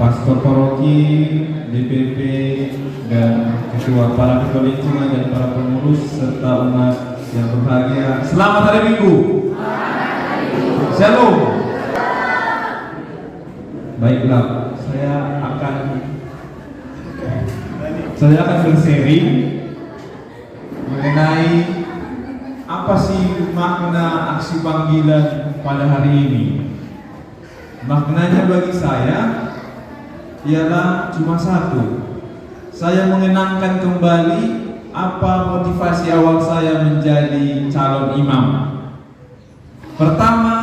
Pastor Paroki, DPP, dan ketua para ketua lingkungan dan para pengurus serta umat yang berbahagia. Selamat hari Minggu. Shalom. Baiklah, saya akan bersharing mengenai apa sih makna aksi panggilan pada hari ini. Maknanya bagi saya ialah cuma satu. Saya mengenangkan kembali apa motivasi awal saya menjadi calon imam. Pertama,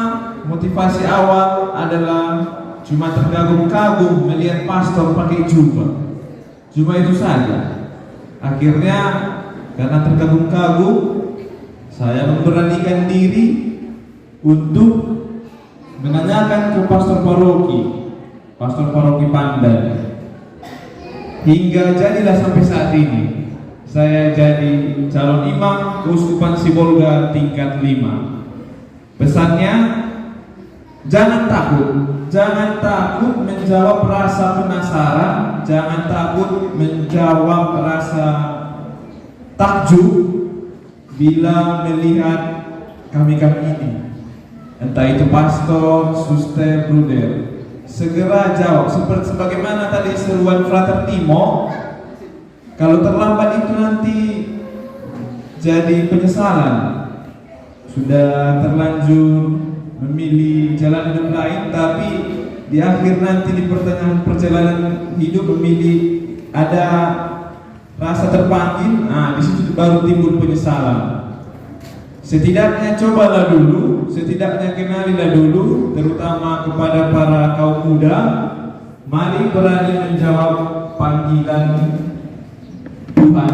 motivasi awal adalah cuma terkagum-kagum melihat pastor pakai jubah. Cuma itu saja. Akhirnya karena terkagum-kagum, saya memberanikan diri untuk menanyakan ke pastor paroki Pandan. Hingga jadilah sampai saat ini saya jadi calon imam Keuskupan Sibolga tingkat 5. Pesannya, jangan takut menjawab rasa penasaran, jangan takut menjawab rasa takjub bila melihat kami ini, entah itu pastor, suster, bruder. Segera jawab, seperti sebagaimana tadi seruan Frater Timo. Kalau terlambat itu nanti jadi penyesalan. Sudah terlanjur memilih jalan hidup lain, tapi di akhir nanti di pertengahan perjalanan hidup memilih ada rasa terpanggil. Di situ baru timbul penyesalan. Setidaknya cobalah dulu, setidaknya kenalilah dulu, terutama kepada para kaum muda. Mari berani menjawab panggilan Tuhan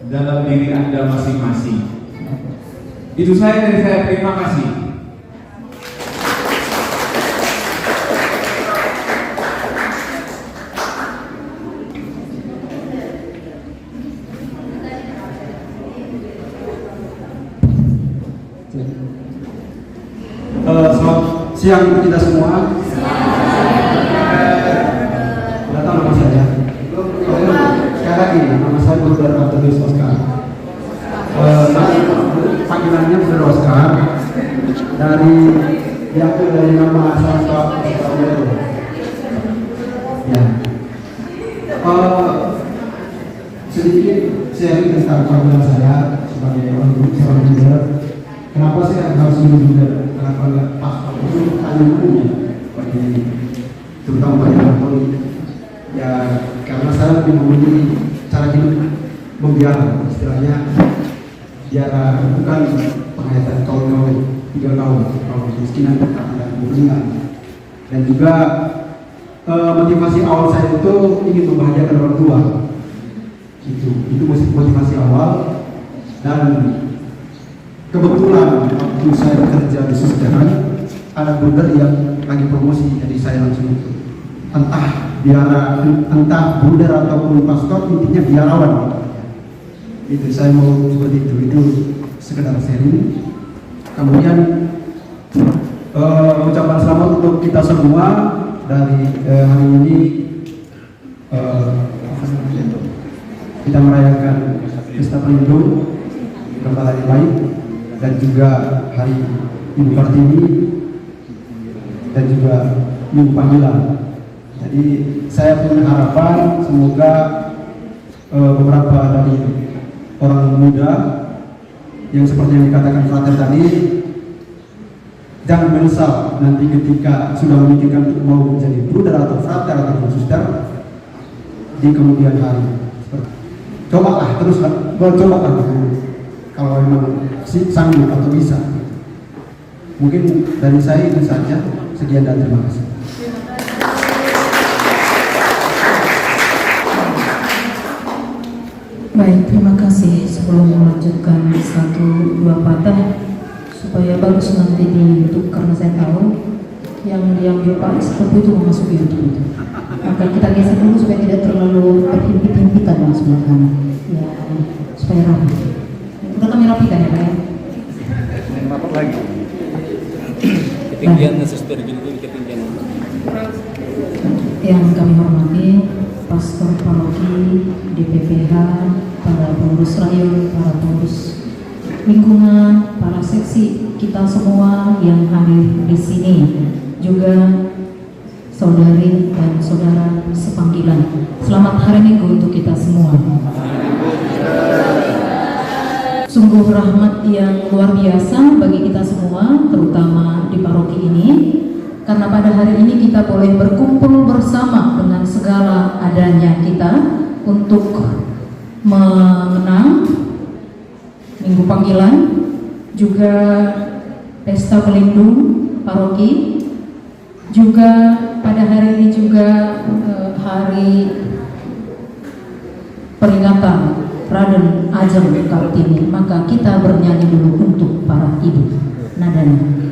dalam diri Anda masing-masing. Itu saya dari saya, terima kasih. Selamat siang untuk kita semua. Datang nama saya. Sekali lagi, nama saya Bruder Antonius Oscar. Panggilannya Bruder Oscar. Diambil dari nama Santa Oscar. Ya. Sedikit sharing tentang panggilan saya sebagai seorang leader. Kenapa saya harus menunjukkan? Kenapa enggak pastor itu hanya umumnya bagi terutama bagi Katolik? Ya karena saya lebih memilih cara hidup membiarkan, istilahnya biara bukan penghayatan kaum 3 kaum kemiskinan dan kemiskinan. Dan juga motivasi awal saya itu ingin membahagiakan orang tua. Itu motivasi awal. Dan kebetulan waktu saya bekerja di Susteran, ada bruder yang lagi promosi, jadi saya langsung itu. Entah bruder ataupun pastor, intinya biarawan. Itu saya mau seperti itu sekedar sharing. Kemudian ucapan selamat untuk kita semua dari hari ini. Kita merayakan Pesta Pelindung Kembali Hari Baik dan juga Hari Ibu Kartini dan juga Minggu Panggilan. Jadi saya punya harapan semoga beberapa dari orang muda yang seperti yang dikatakan Frater tadi jangan menyesal nanti ketika sudah memikirkan untuk mau menjadi bruder atau frater atau suster di kemudian hari. Cobalah terus, cobalah kalau memang sanggup atau bisa. Mungkin dari saya itu saja. Sekian dan terima kasih. Baik, terima kasih. Sebelum melanjutkan satu dua patah supaya bagus nanti di YouTube, karena saya tahu yang diambil Pak seperti itu masuk YouTube itu. Maka kita geser dulu supaya tidak terlalu terhimpit-himpitan yang sebelah kanan. Ya, supaya rapi. Udah kami rapikan ya Pak ya. Rapat lagi. Ketinggiannya suster gini ketinggian. Yang kami hormati Pastor Paroki, DPPH, para pengurus rayon, para pengurus lingkungan, para seksi kita semua yang hadir di sini, juga saudari dan saudara sepanggilan. Selamat hari Minggu untuk kita semua. Sungguh rahmat yang luar biasa bagi kita semua, terutama di paroki ini, karena pada hari ini kita boleh berkumpul bersama dengan segala adanya kita untuk mengenang Minggu Panggilan, juga Pesta Pelindung Paroki, juga pada hari ini juga hari peringatan Raden Ajeng Kartini. Maka kita bernyanyi dulu untuk para ibu. Nadanya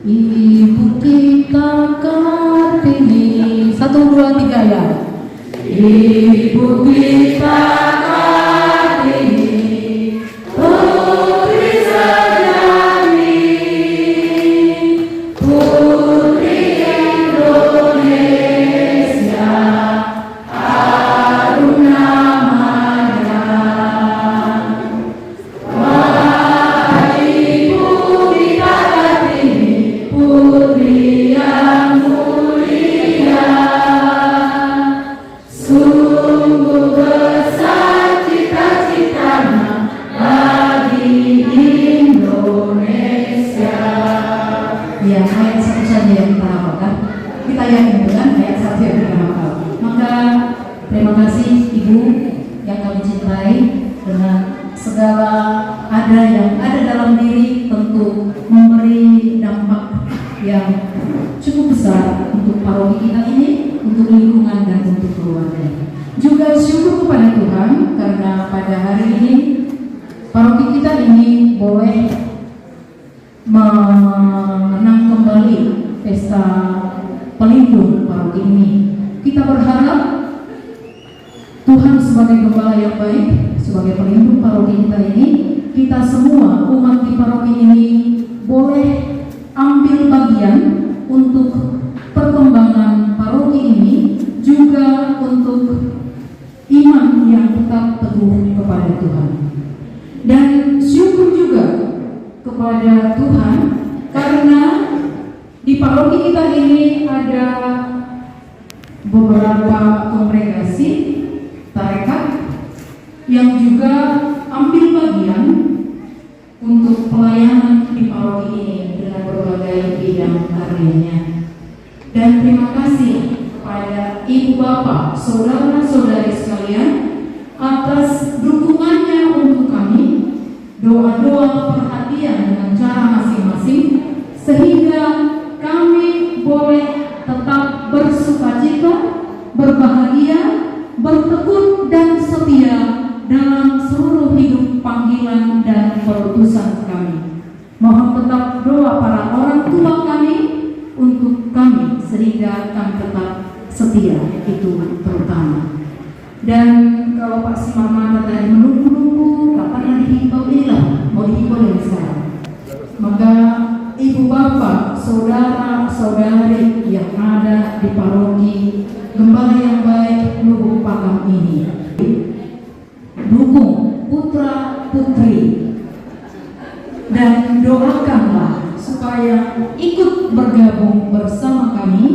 Ibu kita Kartini, 1, 2, 3 ya. Ibu kita Kartini, putri sejati, putri Indonesia, harum namanya. Wahai Ibu kita Kartini, putri yang mulia, sungguh besar cita-citanya bagi Indonesia. Ya, ayat 1 saja yang kita hafalkan. Kita yakin dengan ayat 1 yang kita hafal. Maka terima kasih Ibu yang kami cintai, dengan segala ada yang ada dalam diri tentu memberi dampak yang cukup besar untuk paroki kita ini, untuk lingkungan dan untuk keluarga. Juga syukur kepada Tuhan karena pada hari ini paroki kita ini boleh mengenang kembali Pesta Pelindung paroki ini. Kita berharap Tuhan sebagai gembala yang baik, sebagai pelindung paroki kita ini, kita semua umat di paroki ini boleh ambil bagian untuk perkembangan paroki ini, juga untuk iman yang tetap teguh kepada Tuhan. Dan syukur juga kepada Tuhan karena di paroki kita ini ada beberapa kongregasi tarekat yang juga ambil bagian untuk pelayanan di paroki ini dengan berbagai bidang karyanya. Dan terima kasih kepada Ibu Bapak, saudara-saudari sekalian atas dukungannya untuk kami, doa-doa perhatian dengan cara masing-masing, sehingga kami boleh tetap bersukacita, berbahagia, bertekun dan setia dalam seluruh hidup panggilan dan perutusan kami. Mohon tetap doa para orang tua kami untuk kami sehingga kami tetap setia, itu terutama. Dan kalau Pak Simamana tadi menunggu-nunggu kapan yang dihimbau, inilah mau dihimbau dari sekarang. Maka Ibu Bapak, saudara-saudari yang ada di paroki Gembala yang Baik Lubuk Pakam ini, dukung putra putri dan doakanlah supaya ikut bergabung bersama kami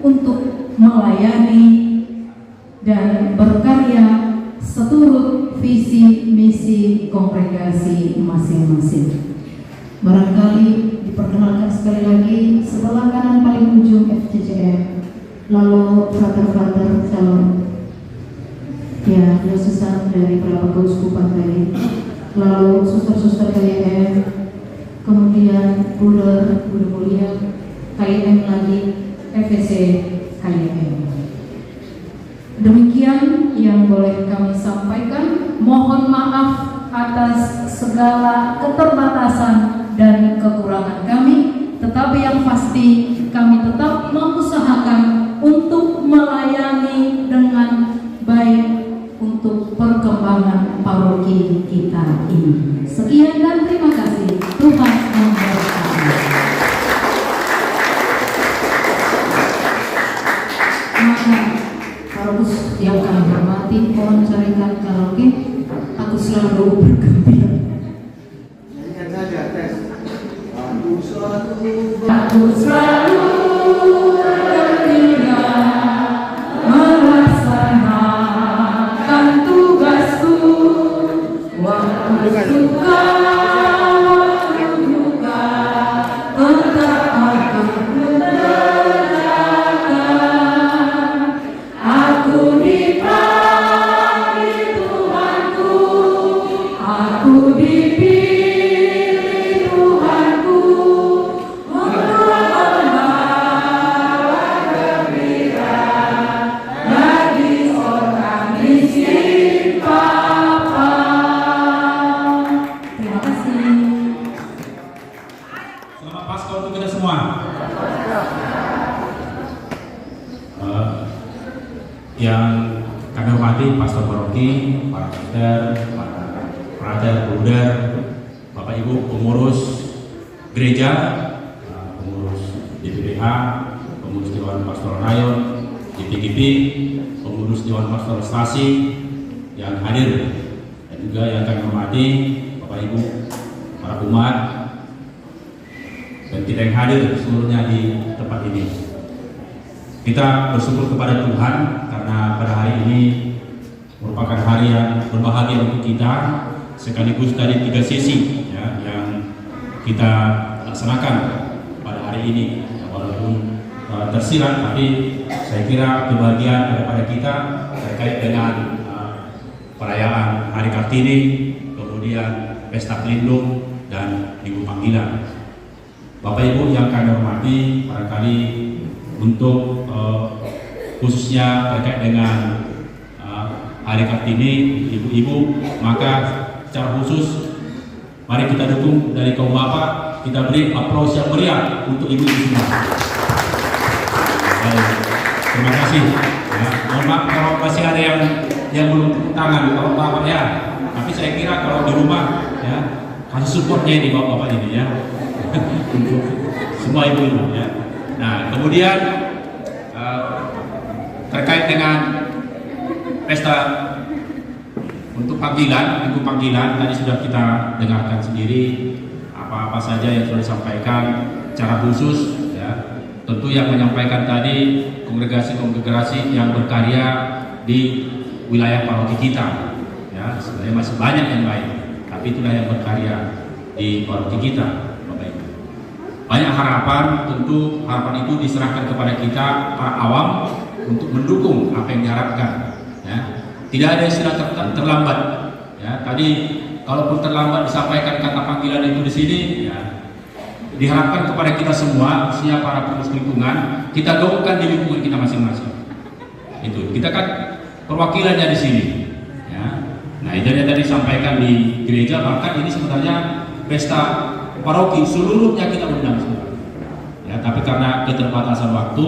untuk melayani dan berkarya seturut visi misi kongregasi masing-masing. Barangkali diperkenalkan sekali lagi, sebelah kanan paling ujung FCCM, lalu frater-frater calon ya diocesan dari beberapa keuskupan tadi, lalu suster-suster KYM, kemudian Buder Mulia KIM lagi FVC KIM. Demikian yang boleh kami sampaikan. Mohon maaf atas segala keterbatasan dan kekurangan kami, tetapi yang pasti kami tetap mengusahakan untuk melayani dengan baik untuk perkembangan paroki kita ini. Sekian dan terima kasih. Tuhan memberkati. Maka parokus yang kami hormati, mohon carikan karaoke. Aku selalu bergembira. Nyanyikan saja tes. Aku selalu bergembira melaksanakan tugasku, waktu suka waktu duka tetap akan mengerjakan. Aku dipanggil Tuhanku, aku dipilih Tuhanku untuk membawa gembira bagi orang miskin Papa. Terima kasih. Selamat Paskah untuk kita semua. Yang kami hormati Pastor Paroki, para pastor, para prater, bruder, Bapak Ibu pengurus gereja, pengurus DPPH, pengurus Dewan Pastoral Rayon, DPGP, pengurus Dewan Pastoral Stasi yang hadir, dan juga yang kami hormati Bapak Ibu, para umat, dan kita yang hadir seluruhnya di tempat ini. Kita bersyukur kepada Tuhan karena pada hari ini merupakan hari yang berbahagia untuk kita, sekaligus dari 3 sesi ya, yang kita laksanakan pada hari ini. Walaupun tersirat, tapi saya kira kebahagiaan daripada kita terkait dengan perayaan Hari Kartini, kemudian Pesta Pelindung dan Minggu Panggilan. Bapak Ibu yang kami hormati, barangkali untuk khususnya terkait dengan Hari Kartini, ibu-ibu, maka secara khusus mari kita dukung dari kaum bapak, kita beri aplaus yang meriah untuk ibu-ibu semua. Baik, terima kasih. Ya, mohon maaf kalau masih ada yang belum tepuk tangan kalau bapak ya. Tapi saya kira kalau di rumah ya kasih supportnya ini bapak-bapak ini ya untuk semua ibu-ibu ya. Nah, kemudian terkait dengan pesta untuk panggilan, minggu panggilan, tadi sudah kita dengarkan sendiri apa-apa saja yang sudah disampaikan secara khusus ya. Tentu yang menyampaikan tadi kongregasi-kongregasi yang berkarya di wilayah paroki kita ya, sebenarnya masih banyak yang lain, tapi itulah yang berkarya di paroki kita. Banyak harapan, tentu harapan itu diserahkan kepada kita para awam untuk mendukung apa yang diharapkan. Ya. Tidak ada istilah terlambat. Ya. Tadi kalaupun terlambat disampaikan kata panggilan itu di sini, ya, diharapkan kepada kita semua, khususnya para pengurus lingkungan, kita gaungkan di lingkungan kita masing-masing. Itu kita kan perwakilannya di sini. Ya. Nah, itu yang tadi disampaikan di gereja, bahkan ini sebenarnya pesta paroki seluruhnya kita undang semua. Ya, tapi karena keterbatasan waktu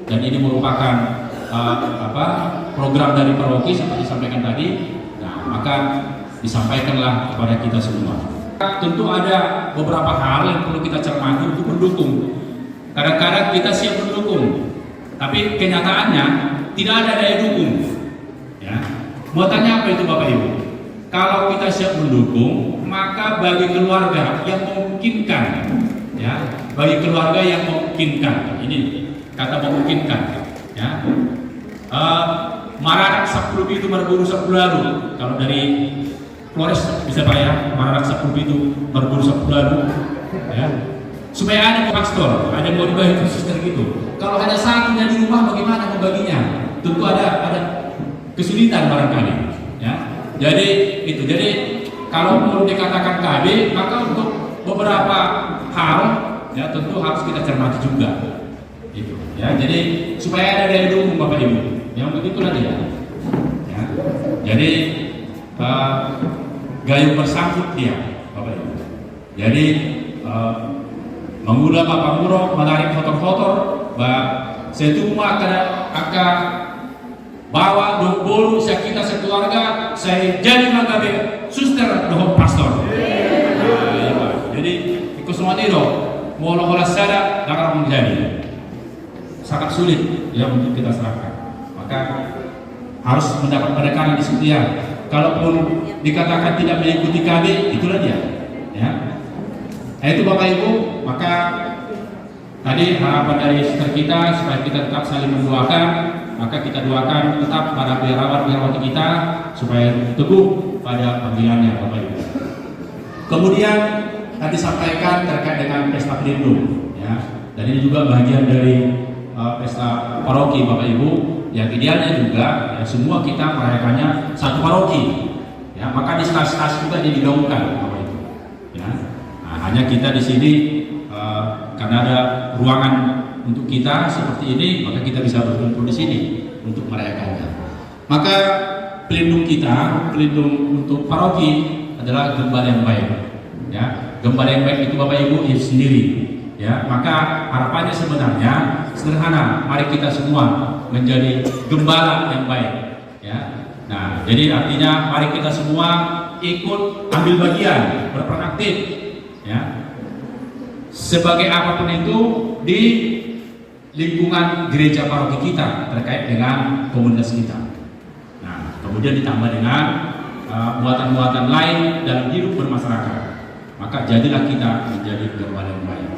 dan ini merupakan program dari paroki seperti disampaikan tadi, nah maka disampaikanlah kepada kita semua. Tentu ada beberapa hal yang perlu kita cermati untuk mendukung. Kadang-kadang kita siap mendukung, tapi kenyataannya tidak ada daya dukung. Ya, muatannya apa itu Bapak Ibu? Kalau kita siap mendukung, maka bagi keluarga yang memungkinkan, ya, bagi keluarga yang memungkinkan, ini kata memungkinkan, ya, Maranak 10 itu berburu 10 lalu. Kalau dari Flores bisa Pak ya, Maranak 10 itu berburu 10 lalu, ya. Supaya ada pastor, ada yang mau dibagi khusus dari gitu. Kalau hanya satunya di rumah, bagaimana membaginya? Tentu ada kesulitan barangkali, ya. Jadi itu, jadi kalau belum dikatakan KB, maka untuk beberapa hal ya tentu harus kita cermati juga. Gitu. Ya, jadi supaya ada daya dukung Bapak Ibu, yang begitulah dia. Ya, jadi gayung bersambut dia, Bapak Ibu. Jadi mengulang Bapak Muro, menarik foto-foto, setuma akan bawa bolu saya kita sekeluarga, saya jadi magabe suster dohon pastor. Jadi ikut semua itu, mau olah sada, akan menjadi sangat sulit ya untuk kita serahkan. Maka harus mendapat penekanan di situ ya. Kalaupun dikatakan tidak mengikuti KB, itulah dia. Ya. Nah, itu Bapak Ibu, maka tadi harapan dari suster kita supaya kita tetap saling mendoakan, maka kita doakan tetap pada biarawati kita supaya teguh pada panggilannya Bapak Ibu. Kemudian tadi sampaikan terkait dengan pesta pelindung, ya. Dan ini juga bagian dari pesta paroki Bapak Ibu, yang idealnya juga ya, semua kita merayakannya satu paroki, ya. Maka di stasiun kita digaungkan Bapak Ibu, ya. Nah, hanya kita di sini karena ada ruangan untuk kita seperti ini, maka kita bisa berkumpul di sini untuk merayakannya. Maka pelindung kita, pelindung untuk paroki adalah gembala yang baik, ya. Gembala yang baik itu Bapak Ibu itu sendiri. Ya, maka harapannya sebenarnya sederhana, mari kita semua menjadi gembala yang baik, ya. Nah, jadi artinya mari kita semua ikut ambil bagian, berperan aktif, ya. Sebagai apapun itu di lingkungan gereja paroki kita terkait dengan komunitas kita. Nah, kemudian ditambah dengan muatan-muatan lain dalam hidup bermasyarakat. Maka jadilah kita menjadi gembala yang baik.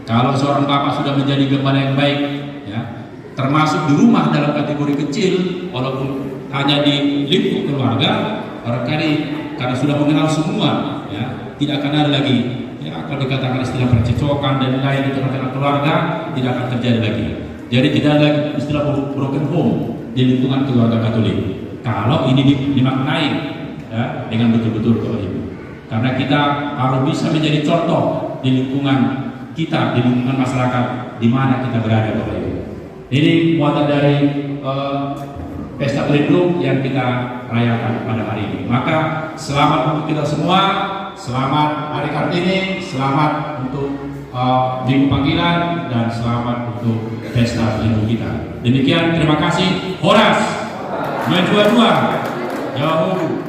Kalau seorang bapak sudah menjadi gembala yang baik, ya, termasuk di rumah dalam kategori kecil, walaupun hanya di lingkup keluarga, barangkali karena sudah mengenal semua, ya, tidak akan ada lagi, ya, kalau dikatakan istilah percecokan dan lain di tengah-tengah keluarga, tidak akan terjadi lagi. Jadi tidak ada lagi istilah broken home di lingkungan keluarga Katolik. Kalau ini dimaknai, ya, dengan betul-betul Bapak Ibu, karena kita harus bisa menjadi contoh di lingkungan kita, di lingkungan masyarakat di mana kita berada Bapak Ibu. Ini muatan dari pesta pelindung yang kita rayakan pada hari ini. Maka selamat untuk kita semua, selamat Hari Kartini, selamat untuk Minggu Panggilan, dan selamat untuk pesta pelindung kita. Demikian, terima kasih. Horas, menjua-jua, jauh.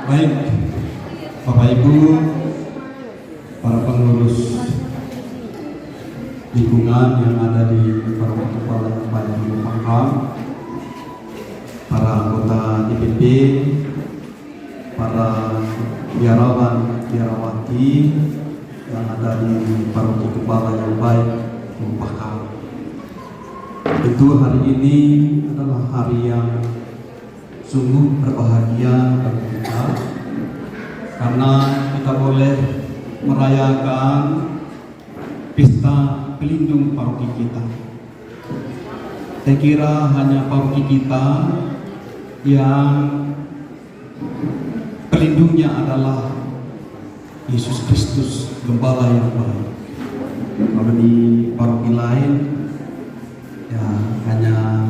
Baik, Bapak Ibu, para pengurus lingkungan yang ada di Paroki Kepala Bayan Pangkal, para anggota DPP, para biarawan biarawati yang ada di Paroki Kepala yang baik Pangkal. Tentu hari ini adalah hari yang sungguh berbahagia bagi kita, karena kita boleh merayakan pesta pelindung paroki kita. Saya kira hanya paroki kita yang pelindungnya adalah Yesus Kristus, Gembala yang baik. Kalau di paroki lain ya hanya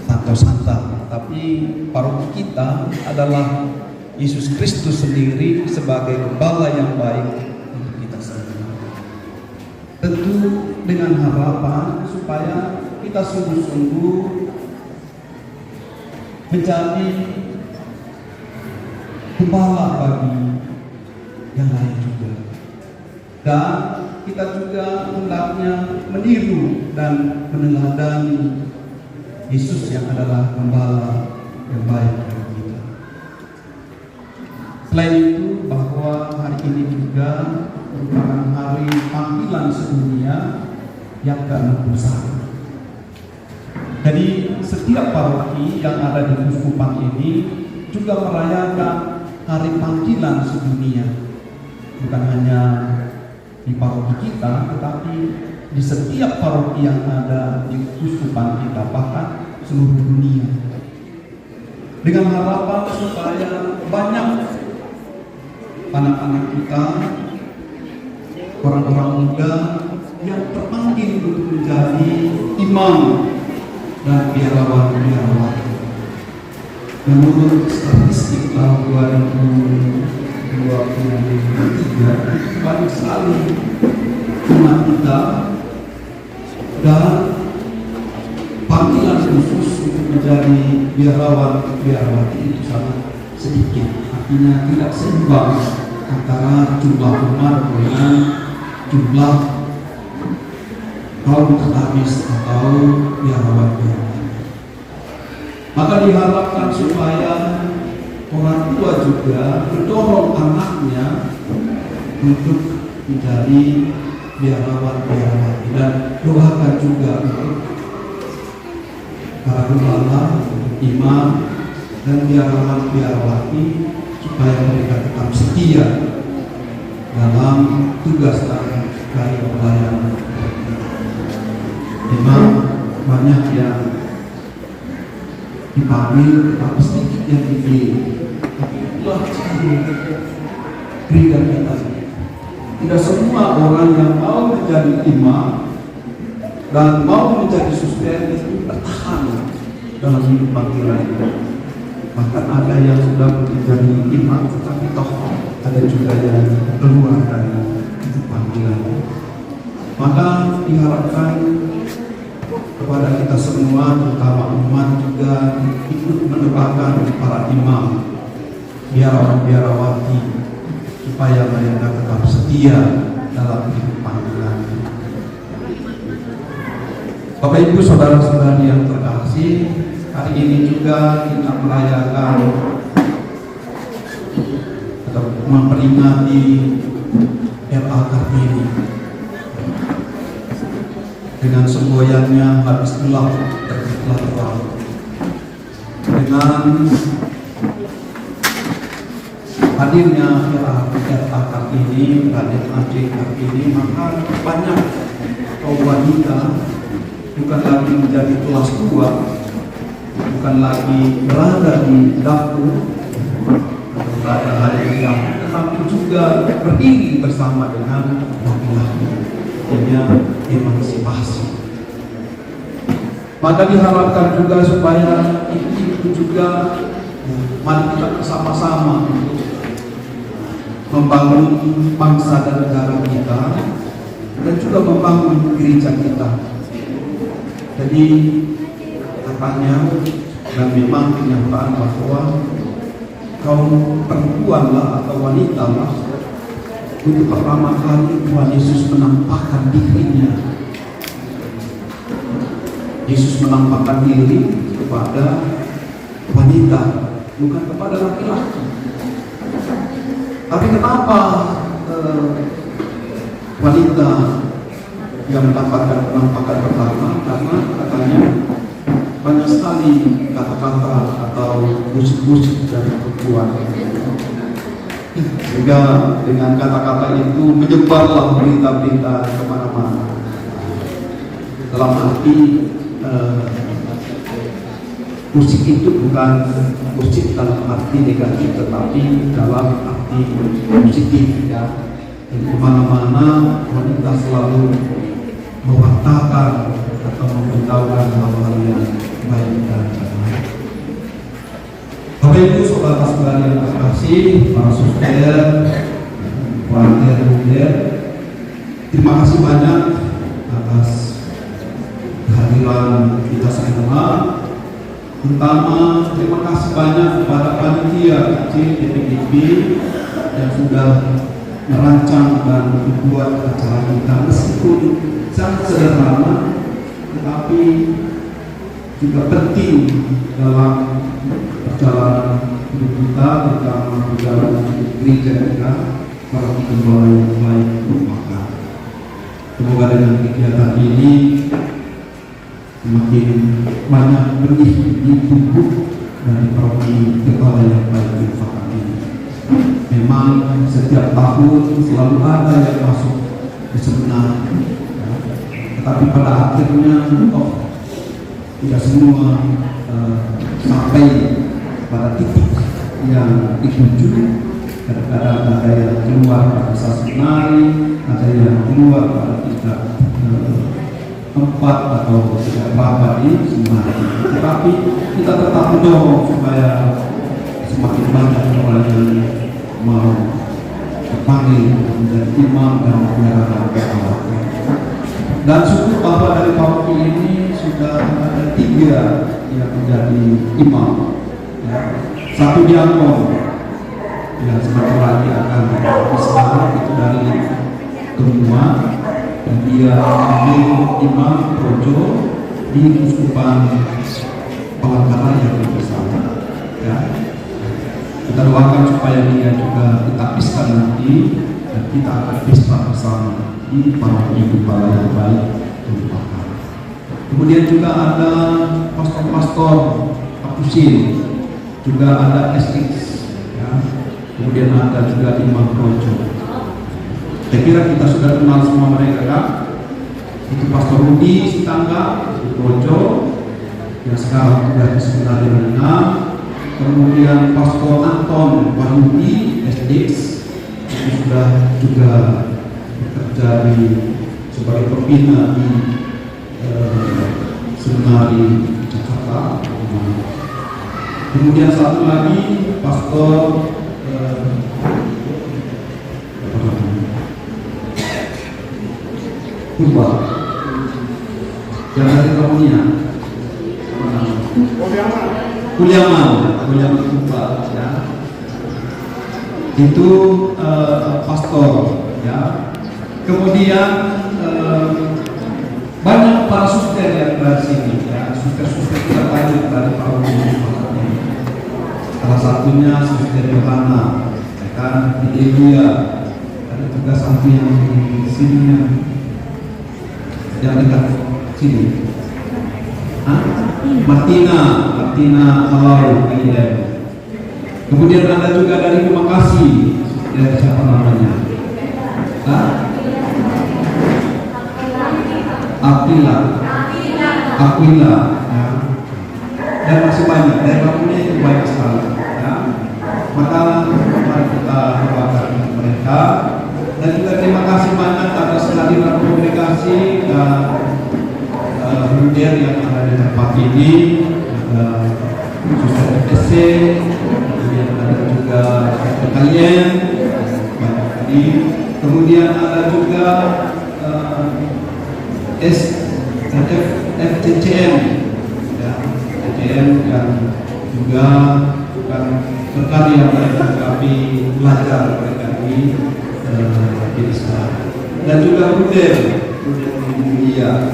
santai-santai, tapi paroki kita adalah Yesus Kristus sendiri sebagai Gembala yang baik untuk kita semua. Tentu dengan harapan supaya kita sungguh-sungguh menjadi gembala bagi yang lain juga, dan kita juga hendaknya meniru dan meneladani Yesus yang adalah Gembala yang baik bagi kita. Selain itu, bahwa hari ini juga merupakan hari panggilan sedunia yang ke-61. Jadi setiap paroki yang ada di Kuskupan ini juga merayakan hari panggilan sedunia, bukan hanya di paroki kita, tetapi di setiap paroki yang ada di Kuskupan kita, bahkan seluruh dunia, dengan harapan supaya banyak anak-anak kita, orang-orang muda yang terpanggil untuk menjadi imam dan biarawan-biarawati. Menurut statistik tahun 2023, banyak sekali umat kita, dan panggilan khusus untuk menjadi biarawan-biarawati itu sangat sedikit. Artinya tidak seimbang antara jumlah umat dengan jumlah kaum katamis atau biarawan-biarawati. Maka diharapkan supaya orang tua juga mendorong anaknya untuk menjadi biarawan-biarawati, dan doakan juga untuk para gembala, imam, dan biarawan-biarawati supaya mereka tetap setia dalam tugas dan karya pelayanan. Memang banyak yang dipanggil, tapi sedikit yang dipilih. Tapi itulah ciri gereja kita. Tidak semua orang yang mau menjadi imam dan mau menjadi suster itu bertahan dalam hidup panggilan. Bahkan ada yang sudah menjadi imam, tetapi toh ada juga yang keluar dari hidup panggilan. Maka diharapkan kepada kita semua, terutama umat, juga ikut mendoakan para imam, biarawan-biarawati, supaya mereka tetap setia dalam hidup panggilan. Bapak Ibu saudara-saudari yang terkasih, hari ini juga kita merayakan atau memperingati RA Kartini dengan semboyannya habis gelap terbitlah terang. Dengan hadirnya RA Kartini, Raden Ajeng Kartini, maka banyak kaum wanita bukan lagi menjadi kelas tua, bukan lagi berada di dapur atau berada di dapur, tetapi juga berdiri bersama dengan laki-laki. Artinya emansipasi. Maka diharapkan juga supaya itu juga mari kita bersama-sama untuk membangun bangsa dan negara kita, dan juga membangun gereja kita. Jadi katanya, dan memang kenyataan bahwa kaum perempuan lah atau wanita lah, untuk pertama kali Tuhan Yesus menampakkan dirinya. Yesus menampakkan diri kepada wanita, bukan kepada laki-laki. Tapi kenapa wanita yang mendapatkan penampakan pertama? Karena katanya banyak sekali kata-kata atau musik-musik dari perempuan. Sehingga dengan kata-kata itu menyebarlah berita-berita kemana-mana. Dalam arti musik itu bukan musik dalam arti negatif, tetapi dalam arti positif, ya. Dan kemana-mana wanita selalu mewartakan atau memberitahukan hal-hal yang baik dan benar. Bapak Ibu saudara-saudara yang terkasih, para suster, volunteer, terima kasih banyak atas kehadiran kita semua. Terutama terima kasih banyak kepada panitia kecil DPDB yang sudah merancang dan membuat acara kita, meskipun sangat sederhana tetapi juga penting dalam perjalanan hidup kita, terutama perjalanan gereja kita, para penggembala yang baik merupakan. Semoga dengan kegiatan ini semakin banyak benih di tubuh dari para penggembala yang baik merupakan ini. Memang setiap tahun selalu ada yang masuk ke seminar, tetapi pada akhirnya tidak semua sampai pada titik yang dituju. Kadang-kadang ada yang keluar pada saat menari, ada yang keluar pada tingkat 4 atau tidak berapa di seminari. Tetapi kita tetap mendorong supaya semakin banyak orang yang mau terpanggil menjadi imam dan memelihara Allah. Dan syukur bahwa dari paroki ini sudah ada 3 yang menjadi imam, ya. 1 diakon yang sebentar lagi akan bisa itu dari Kemua, dan dia ambil imam projo di Uskupan Palangkaraya yang bersama, ya. Kita doakan supaya dia juga ditapiskan nanti dan kita akan bisa bersama di paroki Gembala yang baik merupakan. Kemudian juga ada pastor-pastor Apusin, juga ada SX, ya. Kemudian ada juga imam projo. Saya kira kita sudah kenal semua mereka, kan? Itu Pastor Rudi Sitangga di projo yang sekarang sudah di seminari menengah. Kemudian Pastor Anton Wahyudi SX itu sudah juga bekerja sebagai pembina di seminari Jakarta. Kemudian satu lagi Pastor Purba yang dari Romonia, Kuliaman Purba, ya. Itu pastor, ya. Kemudian banyak para suster yang dari sini, ya. Suster-suster kita banyak dari paroki. Salah satunya Suster Yohana, ya kan, di India. Ada juga satu yang di sini yang dekat sini. Martina Halau Kaiden. Kemudian ada juga dari Terima Kasih, dari siapa namanya? Aquila, ya. Dan masih banyak, dari kampungnya itu banyak sekali, ya. Maka mari kita doakan mereka. Dan juga terima kasih banyak atas kehadiran komunikasi dan volunteer yang ada di tempat ini. Ada Suster FSC, kemudian ada juga kalian banyak tadi. Kemudian ada juga FCCM, ya, FCCM yang juga bukan berkarya mereka, tapi belajar mereka di desa. Dan juga Rudel Mulia,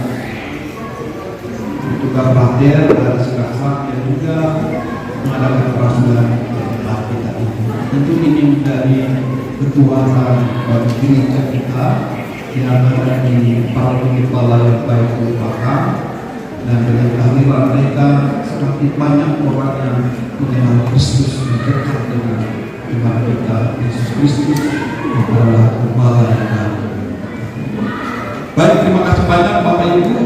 juga perhatian dari sekarang yang juga mengadakan perasulan kita ini. Tentu ini menjadi kekuatan bagi gereja kita yang ada di para kepala yang baik merupakan, dan dengan kehadiran mereka semakin banyak orang yang mengenal Kristus, dekat dengan Tuhan kita Yesus Kristus adalah kepala yang baik. Baik, terima kasih banyak Bapak Ibu.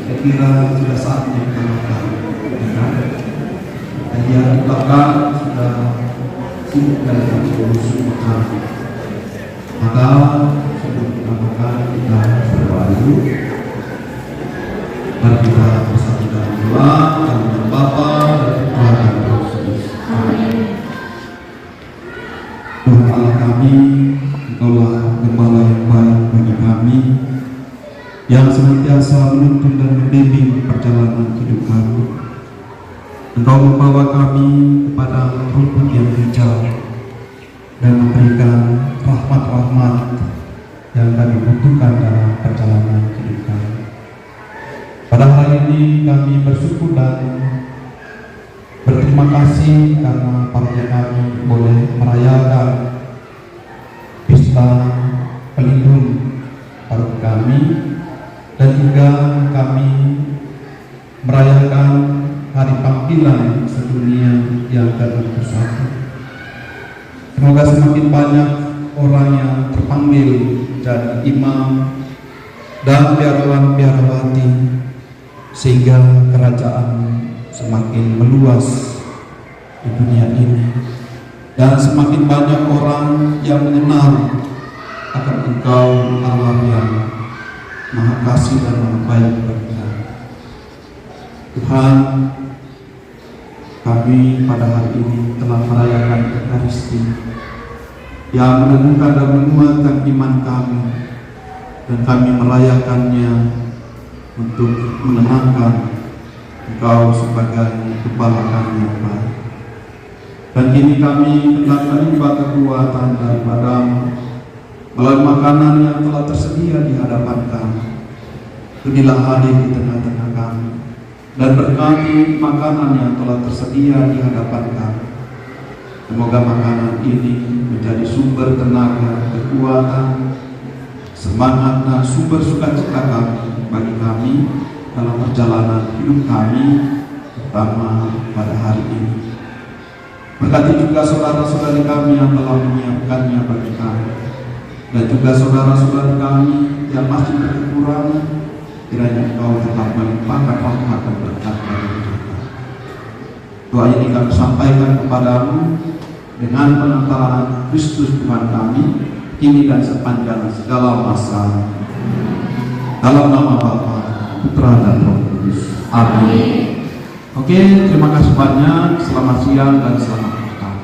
Saya kira sudah saatnya kita makan. Dan yang di belakang sudah sibuk dalam urusan makan. Maka sebelum kita makan, kita berdoa dulu. Mari kita bersama dalam doa dengan Bapa dan Tuhan dan Roh Kudus. Amin. Tuhan Allah kami, Engkaulah Gembala yang baik bagi kami, yang senantiasa menuntun dan membimbing perjalanan hidup kami. Engkau membawa kami kepada rumput yang hijau dan memberikan rahmat-rahmat yang kami butuhkan dalam perjalanan hidup kami. Pada hari ini kami bersyukur dan berterima kasih karena partai kami boleh merayakan pesta pelindung paruh kami, dan juga kami merayakan hari panggilan sedunia yang ke-21. Semoga semakin banyak orang yang terpanggil jadi imam dan biarawan-biarawati, sehingga kerajaan semakin meluas di dunia ini, dan semakin banyak orang yang mengenal akan Engkau Allah yang Maha Kasih dan Maha Baik bagi kami. Tuhan, kami pada hari ini telah merayakan Ekaristi yang meneguhkan dan menguatkan iman kami, dan kami merayakannya untuk menenangkan Engkau sebagai Kepala kami yang baik. Dan kini kami hendak menimba kekuatan daripada-Mu melalui makanan yang telah tersedia di hadapan kami. Berilah hadir di tengah-tengah kami dan berkati makanan yang telah tersedia di hadapan kami. Semoga makanan ini menjadi sumber tenaga, kekuatan, semangat dan sumber sukacita kami bagi kami dalam perjalanan hidup kami, terutama pada hari ini. Berkati juga saudara-saudari kami yang telah menyiapkannya bagi kami, dan juga saudara-saudari kami yang masih berkekurangan, kiranya Engkau tetap melimpahkan rahmat dan berkat bagi mereka. Doa ini kami sampaikan kepadamu dengan pengantaran Kristus Tuhan kami, kini dan sepanjang segala masa. Dalam nama Bapa, Putra dan Roh Kudus. Amin. Oke, terima kasih banyak. Selamat siang dan selamat makan.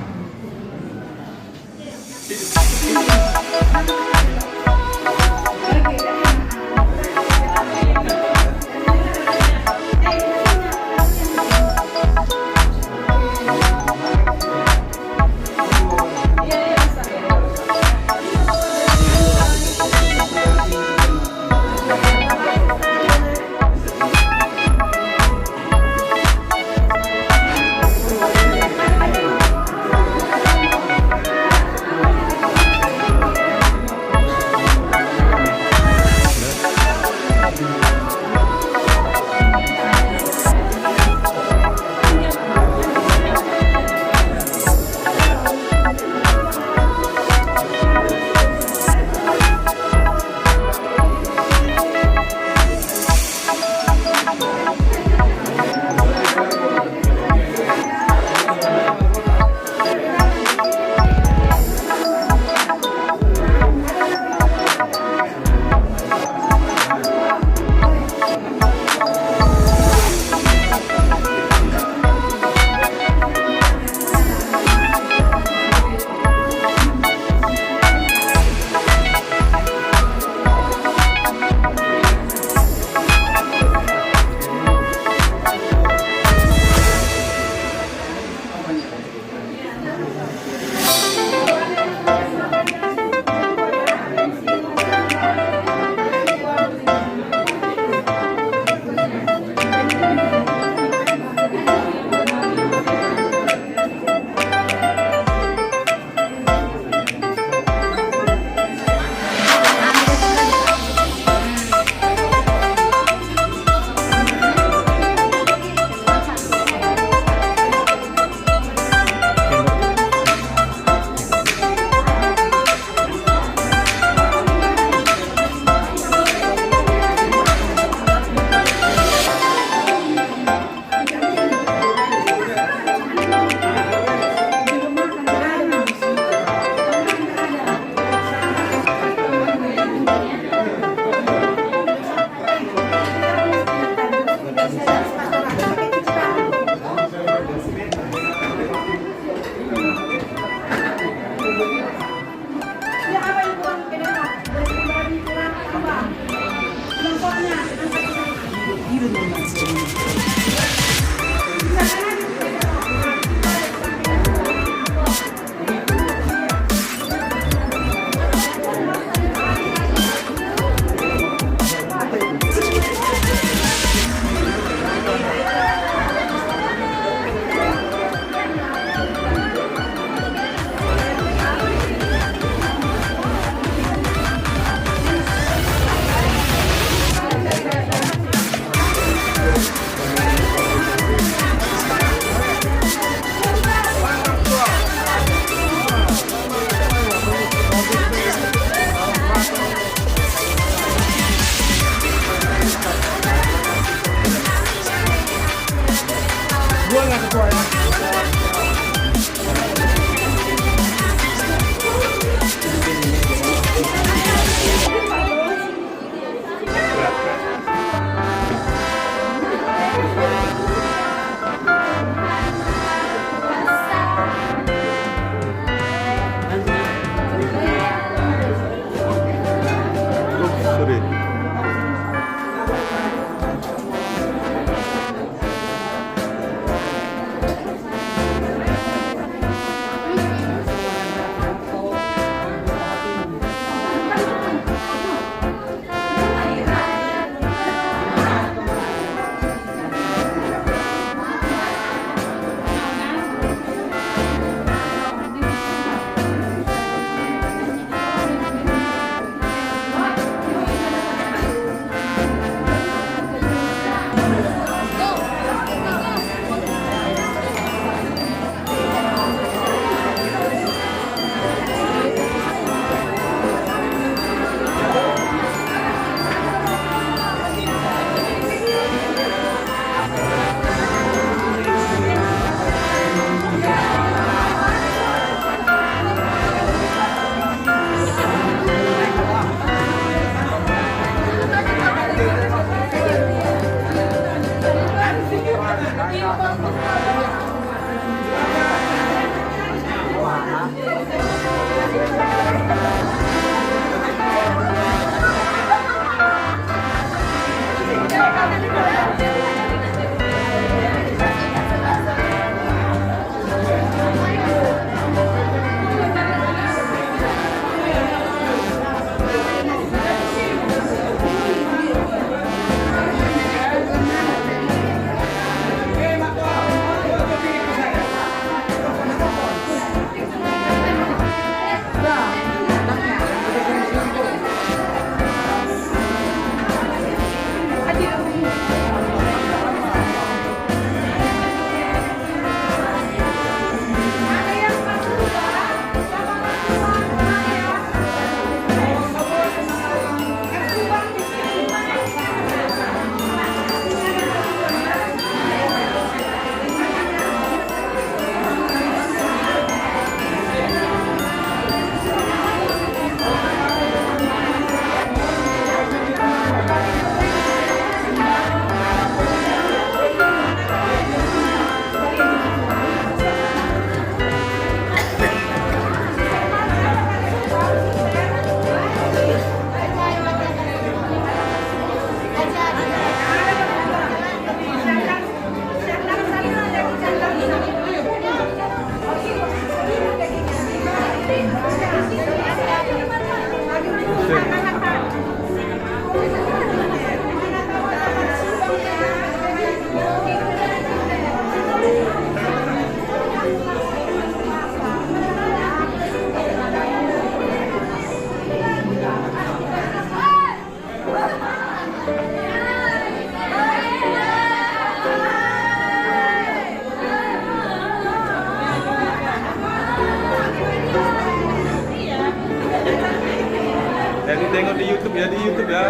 tengok di YouTube ya, di YouTube ya.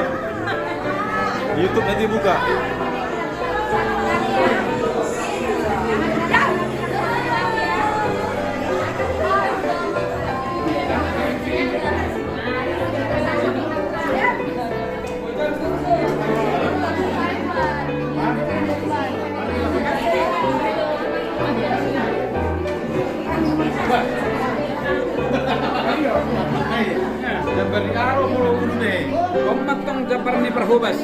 Di YouTube nanti buka. Jabar ni araw mo ulo ni. Komat tong jabar ni perhubas.